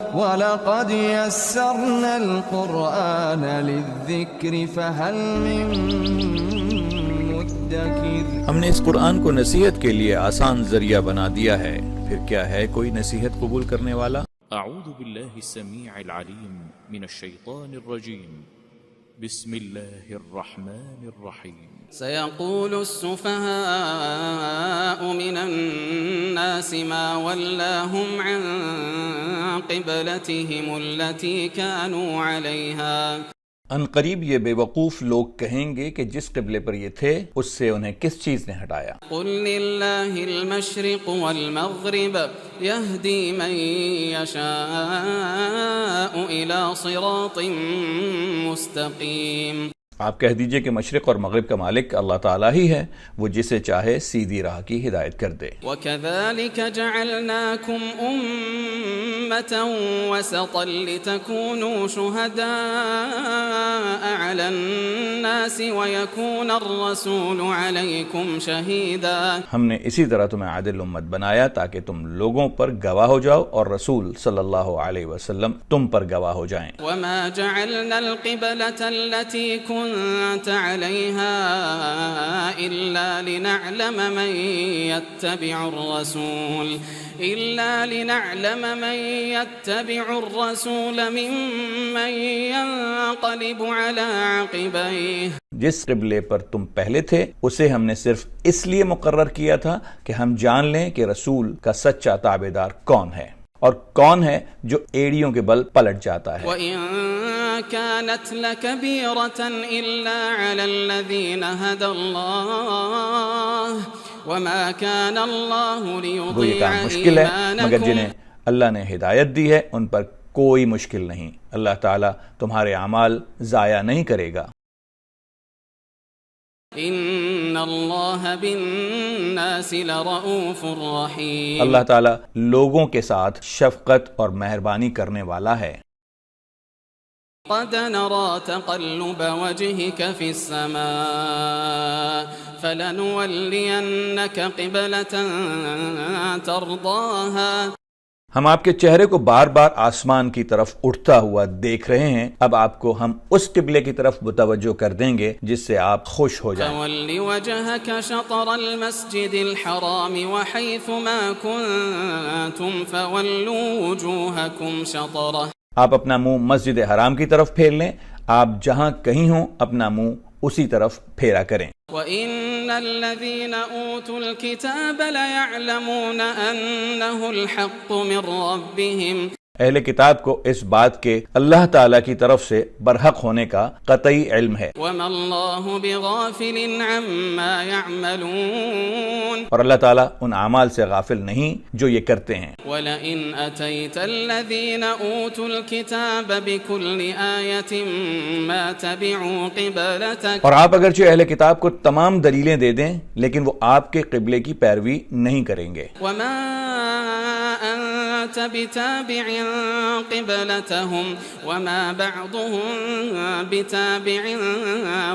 وَلَقَدْ يَسَّرْنَا الْقُرْآنَ لِلذِّكْرِ فَهَلْ مِن مُّدَّكِرٍ۔ ہم نے اس قرآن کو نصیحت کے لیے آسان ذریعہ بنا دیا ہے، پھر کیا ہے کوئی نصیحت قبول کرنے والا؟ اعوذ باللہ السمیع العلیم من الشیطان الرجیم، بسم اللہ الرحمن الرحیم۔ سيقول السفهاء من الناس ما ولاهم عن قبلتهم التي كانوا عليها۔ ان قریب یہ بے وقوف لوگ کہیں گے کہ جس قبلے پر یہ تھے اس سے انہیں کس چیز نے ہٹایا؟ قل للہ المشرق والمغرب يهدي من يشاء إلى صراط مستقيم۔ آپ کہہ دیجئے کہ مشرق اور مغرب کا مالک اللہ تعالیٰ ہی ہے، وہ جسے چاہے سیدھی راہ کی ہدایت کر دے۔ وَكَذَلِكَ جَعَلْنَاكُمْ أُمَّةً وَسَطًا لِتَكُونُوا شُهَدَاءَ عَلَى النَّاسِ وَيَكُونَ الرَّسُولُ عَلَيْكُمْ شَهِيدًا۔ ہم نے اسی طرح تمہیں عادل امت بنایا تاکہ تم لوگوں پر گواہ ہو جاؤ اور رسول صلی اللہ علیہ وسلم تم پر گواہ ہو جائیں۔ وَمَا جَعَلْنَا الْقِبْلَةَ الَّتِي كنت عليها إلا لنعلم من يتبع الرسول ممن ينقلب على عقبيه۔ جس قبلے پر تم پہلے تھے اسے ہم نے صرف اس لیے مقرر کیا تھا کہ ہم جان لیں کہ رسول کا سچا تابعدار کون ہے اور کون ہے جو ایڑیوں کے بل پلٹ جاتا ہے۔ وَإِن كَانَتْ لَكَبِيرَةً إِلَّا عَلَى الَّذِينَ هَدَى اللَّهُ وَمَا كَانَ اللَّهُ کوئی کام لِيُضِيعَ مشکل ہے مگر جنہیں إِيمَانَكُمْ۔ اللہ نے ہدایت دی ہے ان پر کوئی مشکل نہیں، اللہ تعالیٰ تمہارے اعمال ضائع نہیں کرے گا۔ إِنَّ اللَّهَ بِالنَّاسِ لَرَءُوفٌ رَحِيمٌ۔ اللہ تعالیٰ لوگوں کے ساتھ شفقت اور مہربانی کرنے والا ہے۔ قَدْ نَرَى تَقَلُّبَ وَجْهِكَ فِي السَّمَاءِ فَلَنُوَلِّيَنَّكَ قِبْلَةً تَرْضَاهَا۔ ہم آپ کے چہرے کو بار بار آسمان کی طرف اٹھتا ہوا دیکھ رہے ہیں، اب آپ کو ہم اس قبلے کی طرف متوجہ کر دیں گے جس سے آپ خوش ہو جائیں۔ فَوَلِّ وَجْهَكَ شَطْرَ الْمَسْجِدِ الْحَرَامِ وَحَيْثُ مَا كُنتُمْ فَوَلُّوا وُجُوهَكُمْ شَطْرَهُ۔ آپ اپنا منہ مسجد حرام کی طرف پھیر لیں، آپ جہاں کہیں ہوں اپنا منہ اسی طرف پھیرا کریں۔ وَإِنَّ الَّذِينَ أُوتُوا الْكِتَابَ لَيَعْلَمُونَ أَنَّهُ الْحَقُّ مِنْ رَبِّهِمْ۔ اہل کتاب کو اس بات کے اللہ تعالیٰ کی طرف سے برحق ہونے کا قطعی علم ہے۔ وَمَا اللَّهُ بِغَافِلٍ عَمَّا يَعْمَلُونَ۔ اور اللہ تعالیٰ ان اعمال سے غافل نہیں جو یہ کرتے ہیں۔ وَلَئِنْ أَتَيْتَ الَّذِينَ أُوتُوا الْكِتَابَ بِكُلِّ آيَةٍ مَا تَبِعُوا قِبْلَتَكَ۔ اور آپ اگرچہ اہل کتاب کو تمام دلیلیں دے دیں لیکن وہ آپ کے قبلے کی پیروی نہیں کریں گے۔ وَمَا أَنْتَ بِتَابِعٍ قِبْلَتَهُمْ وَمَا بَعْضُهُمْ بِتَابِعٍ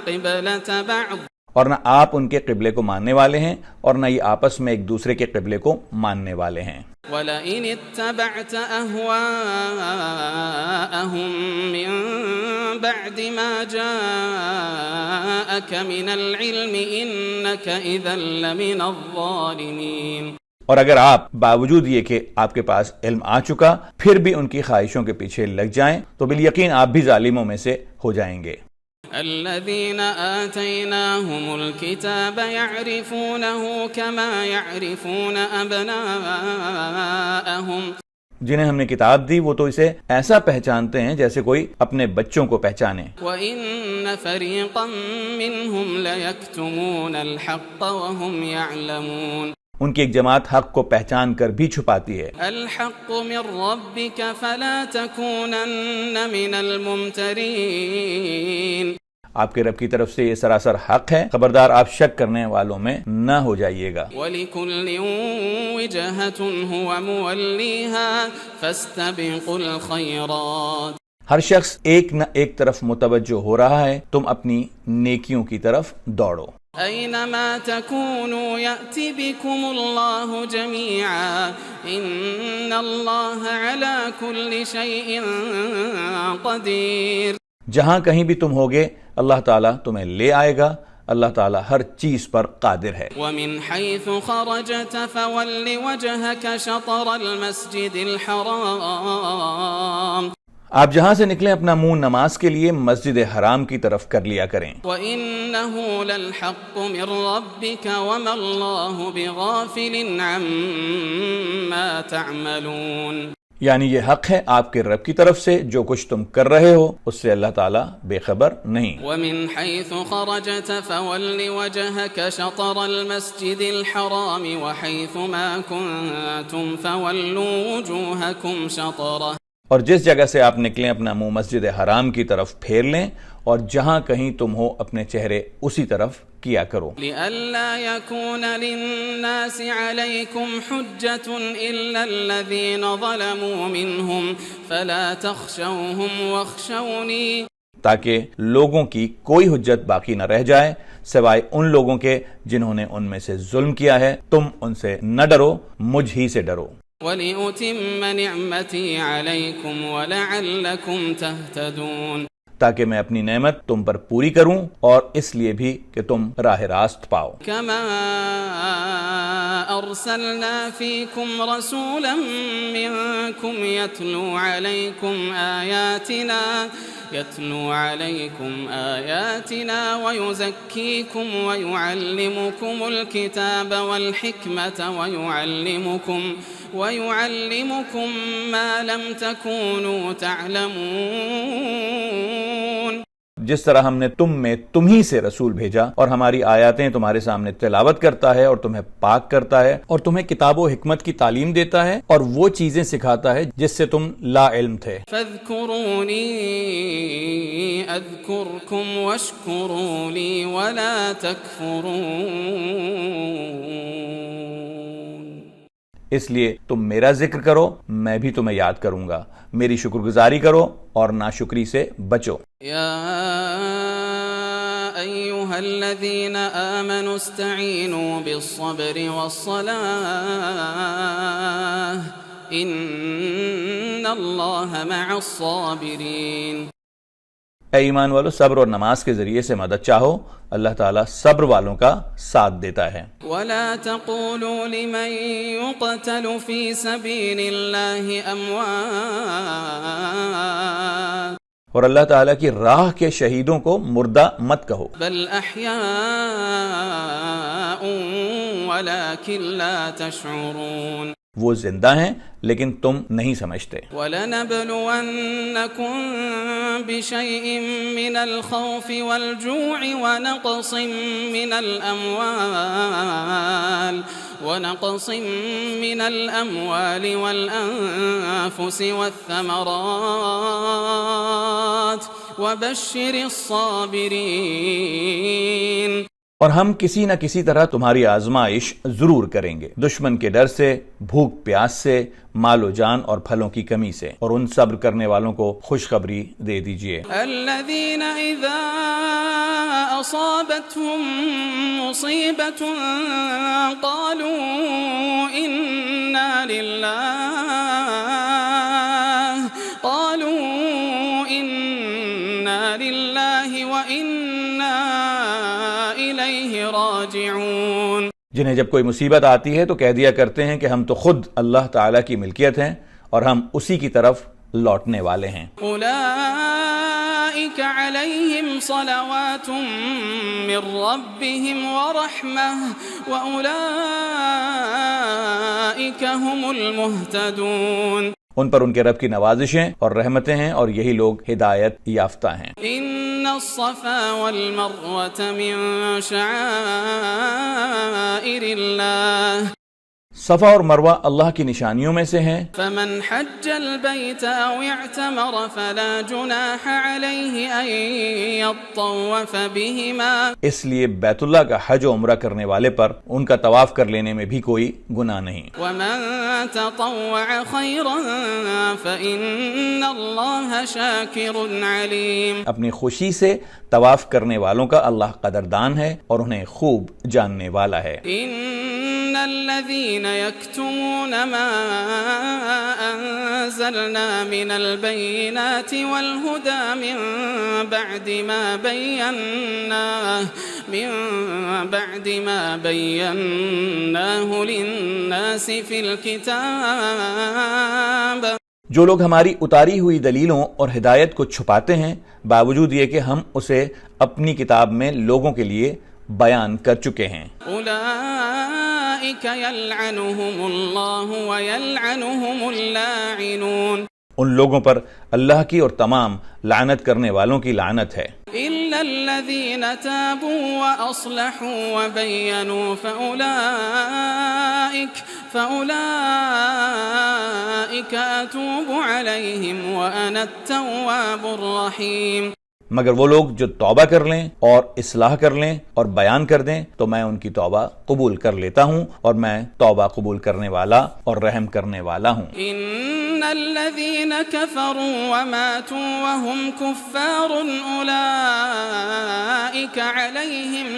قِبْلَةَ بَعْضٍ۔ اور نہ آپ ان کے قبلے کو ماننے والے ہیں اور نہ یہ آپس میں ایک دوسرے کے قبلے کو ماننے والے ہیں۔ وَلَئِنِ اتَّبَعْتَ أَهْوَاءَهُمْ مِنْ بَعْدِ مَا جَاءَكَ مِنَ الْعِلْمِ إِنَّكَ إِذًا لَمِنَ الظَّالِمِينَ۔ اور اگر آپ باوجود یہ کہ آپ کے پاس علم آ چکا پھر بھی ان کی خواہشوں کے پیچھے لگ جائیں تو بالیقین آپ بھی ظالموں میں سے ہو جائیں گے۔ الذين آتيناهم الكتاب يعرفونه كما يعرفون أبناءهم۔ جنہیں ہم نے کتاب دی وہ تو اسے ایسا پہچانتے ہیں جیسے کوئی اپنے بچوں کو پہچانے۔ وَإِنَّ فَرِيقًا مِّنْهُمْ لَيَكْتُمُونَ الْحَقَّ وَهُمْ يَعْلَمُونَ۔ ان کی ایک جماعت حق کو پہچان کر بھی چھپاتی ہے۔ الحق من ربك فلا تكونن من الممترين۔ آپ کے رب کی طرف سے یہ سراسر حق ہے، خبردار آپ شک کرنے والوں میں نہ ہو جائیے گا۔ وَلِكُلٍّ وِجْهَةٌ هُوَ مُوَلِّيهَا فَاسْتَبِقُوا الْخَيْرَاتِ۔ ہر شخص ایک نہ ایک طرف متوجہ ہو رہا ہے، تم اپنی نیکیوں کی طرف دوڑو۔ أينما تكونوا يأت بكم الله جميعا إن الله على كل شيء قدير. جہاں کہیں بھی تم ہوگے اللہ تعالیٰ تمہیں لے آئے گا، اللہ تعالیٰ ہر چیز پر قادر ہے. ومن حيث خرجت فول وجهك شطر المسجد الحرام. آپ جہاں سے نکلیں اپنا منہ نماز کے لیے مسجد حرام کی طرف کر لیا کریں. وَإِنَّهُ لَلْحَقُّ مِنْ رَبِّكَ وَمَا اللَّهُ بِغَافِلٍ عَمَّا تَعْمَلُونَ. یعنی یہ حق ہے آپ کے رب کی طرف سے، جو کچھ تم کر رہے ہو اس سے اللہ تعالیٰ بے خبر نہیں. وَمِنْ حَيْثُ خَرَجْتَ فَوَلِّ وَجْهَكَ شَطْرَ الْمَسْجِدِ الْحَرَامِ وَحَيْثُ مَا كُنْتُمْ فَوَلُّوا وُجُوهَكُمْ شَطْرَهُ. اور جس جگہ سے آپ نکلیں اپنا منہ مسجد حرام کی طرف پھیر لیں، اور جہاں کہیں تم ہو اپنے چہرے اسی طرف کیا کرو. لئلا يكون للناس عليكم حجة إلا الذين ظلموا منهم فلا تخشوهم واخشوني. تاکہ لوگوں کی کوئی حجت باقی نہ رہ جائے سوائے ان لوگوں کے جنہوں نے ان میں سے ظلم کیا ہے، تم ان سے نہ ڈرو، مجھ ہی سے ڈرو. وَلِأُتِمَّ نِعْمَتِي عَلَيْكُمْ وَلَعَلَّكُمْ تَهْتَدُونَ. تاکہ میں اپنی نعمت تم پر پوری کروں اور اس لیے بھی کہ تم راہ راست پاؤ. كما أرسلنا فيكم رسولا منكم يتلو عليكم آياتنا ويزكيكم ويعلمكم الكتاب والحكمة ويعلمكم ما لم تكونوا تعلمون. جس طرح ہم نے تم میں تم ہی سے رسول بھیجا اور ہماری آیاتیں تمہارے سامنے تلاوت کرتا ہے اور تمہیں پاک کرتا ہے اور تمہیں کتاب و حکمت کی تعلیم دیتا ہے اور وہ چیزیں سکھاتا ہے جس سے تم لا علم تھے. فاذكروني اذكركم واشكروا لي ولا تكفرون. اس لیے تم میرا ذکر کرو، میں بھی تمہیں یاد کروں گا، میری شکر گزاری کرو اور ناشکری سے بچو. یا ایھا الذین آمنوا استعینوا بالصبر والصلاة ان اللہ مع الصابرین. اے ایمان والو، صبر اور نماز کے ذریعے سے مدد چاہو، اللہ تعالیٰ صبر والوں کا ساتھ دیتا ہے. وَلَا تَقُولُوا لِمَن يُقْتَلُ فِي سَبِيلِ اللَّهِ أَمْوَاتٌ. اور اللہ تعالیٰ کی راہ کے شہیدوں کو مردہ مت کہو، بل احیاء ولكن لا تشعرون. وہ زندہ ہیں لیکن تم نہیں سمجھتے. وَلَنَبْلُوَنَّكُمْ بِشَيْءٍ مِّنَ الْخَوْفِ وَالْجُوعِ وَنَقْصٍ مِّنَ الْأَمْوَالِ وَالْأَنفُسِ وَالثَّمَرَاتِ وَبَشِّرِ الصَّابِرِينَ. اور ہم کسی نہ کسی طرح تمہاری آزمائش ضرور کریں گے، دشمن کے ڈر سے، بھوک پیاس سے، مال و جان اور پھلوں کی کمی سے، اور ان صبر کرنے والوں کو خوشخبری دے دیجئے. الذین اذا اصابتهم مصیبۃ قالوا انا للہ وإنا الیہ راجعون. جنہیں جب کوئی مصیبت آتی ہے تو کہہ دیا کرتے ہیں کہ ہم تو خود اللہ تعالیٰ کی ملکیت ہیں اور ہم اسی کی طرف لوٹنے والے ہیں. اولئک علیہم صلوات من ربہم ورحمہ واولئک هم المہتدون. ان پر ان کے رب کی نوازشیں اور رحمتیں ہیں اور یہی لوگ ہدایت یافتہ ہیں. ان الصفا والمروة من شعائر اللہ. صفا اور مروہ اللہ کی نشانیوں میں سے ہیں۔ فمن حج البيت أو اعتمر فلا جناح عليه أن يطوف بهما، اس لیے بیت اللہ کا حج و عمرہ کرنے والے پر ان کا طواف کر لینے میں بھی کوئی گناہ نہیں۔ ومن تطوع خيرا فإن الله شاكر عليم، اپنی خوشی سے طواف کرنے والوں کا اللہ قدردان ہے اور انہیں خوب جاننے والا ہے۔ إن الذين يكتمون ما أنزلنا من البينات والهدى من بعد ما بيناه للناس في الكتاب، جو لوگ ہماری اتاری ہوئی دلیلوں اور ہدایت کو چھپاتے ہیں باوجود یہ کہ ہم اسے اپنی کتاب میں لوگوں کے لیے بیان کر چکے ہیں، أولئك يلعنهم الله ويلعنهم اللاعنون، ان لوگوں پر اللہ کی اور تمام لعنت کرنے والوں کی لعنت ہے، إلا الذين تابوا وأصلحوا وبينوا فأولئك أتوب عليهم وأنا التواب الرحيم، مگر وہ لوگ جو توبہ کر لیں اور اصلاح کر لیں اور بیان کر دیں تو میں ان کی توبہ قبول کر لیتا ہوں اور میں توبہ قبول کرنے والا اور رحم کرنے والا ہوں۔ إن الذين كفروا وماتوا وهم كفار أولئك عليهم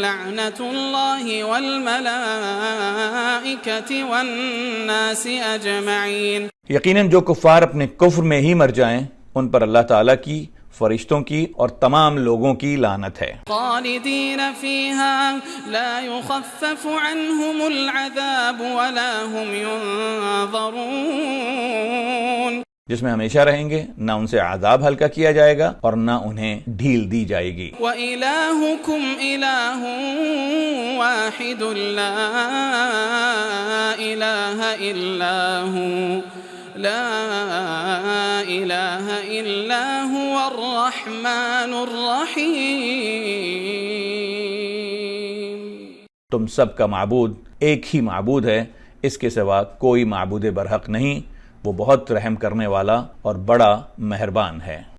لعنة الله والملائكة والناس أجمعين، یقیناً جو کفار اپنے کفر میں ہی مر جائیں ان پر اللہ تعالیٰ کی، فرشتوں کی اور تمام لوگوں کی لعنت ہے۔ خالدین فیہا لا یخفف عنہم العذاب ولا هم ينظرون، جس میں ہمیشہ رہیں گے، نہ ان سے عذاب ہلکا کیا جائے گا اور نہ انہیں ڈھیل دی جائے گی۔ وَإِلَٰهُكُمْ إِلَٰهٌ وَاحِدٌ لَا إِلَٰهَ إِلَّا هُوَ الرَّحْمَٰنُ الرَّحِيمُ، تم سب کا معبود ایک ہی معبود ہے، اس کے سوا کوئی معبود برحق نہیں، وہ بہت رحم کرنے والا اور بڑا مہربان ہے۔